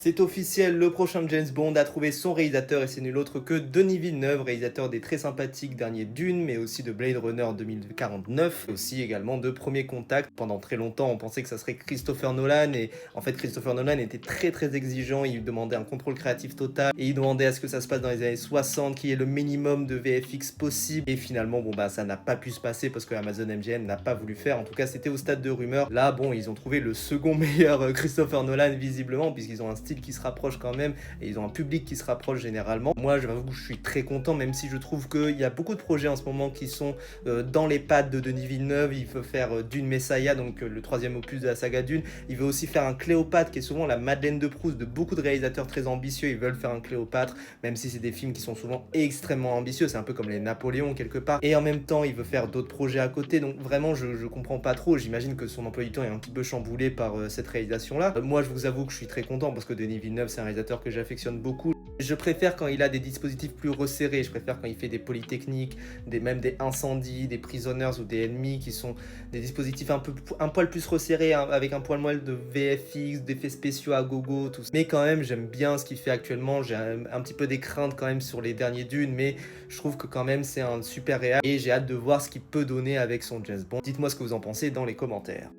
C'est officiel, le prochain James Bond a trouvé son réalisateur et c'est nul autre que Denis Villeneuve, réalisateur des très sympathiques derniers Dune, mais aussi de Blade Runner 2049, aussi également de Premier Contact. Pendant très longtemps, on pensait que ça serait Christopher Nolan et en fait Christopher Nolan était très exigeant, il demandait un contrôle créatif total et il demandait à ce que ça se passe dans les années 60, qu'il y ait le minimum de VFX possible et finalement ça n'a pas pu se passer parce que Amazon MGM n'a pas voulu faire, en tout cas c'était au stade de rumeur. Là ils ont trouvé le second meilleur Christopher Nolan visiblement puisqu'ils ont un style qui se rapproche quand même et ils ont un public qui se rapproche généralement. Moi, je j'avoue que je suis très content, même si je trouve qu'il y a beaucoup de projets en ce moment qui sont dans les pattes de Denis Villeneuve. Il veut faire Dune Messiah, donc le troisième opus de la saga Dune. Il veut aussi faire un Cléopâtre qui est souvent la Madeleine de Proust de beaucoup de réalisateurs très ambitieux. Ils veulent faire un Cléopâtre, même si c'est des films qui sont souvent extrêmement ambitieux. C'est un peu comme les Napoléons quelque part. Et en même temps, il veut faire d'autres projets à côté. Donc vraiment, je comprends pas trop. J'imagine que son emploi du temps est un petit peu chamboulé par cette réalisation-là. Moi, je vous avoue que je suis très content parce que Denis Villeneuve, c'est un réalisateur que j'affectionne beaucoup. Je préfère quand il a des dispositifs plus resserrés, je préfère quand il fait des polytechniques, même des incendies, des prisoners ou des ennemis qui sont des dispositifs un poil plus resserrés, hein, avec un poil moins de VFX, d'effets spéciaux à gogo, tout ça. Mais quand même, j'aime bien ce qu'il fait actuellement, j'ai un petit peu des craintes quand même sur les derniers Dunes, mais je trouve que quand même c'est un super réal et j'ai hâte de voir ce qu'il peut donner avec son James Bond. Dites-moi ce que vous en pensez dans les commentaires.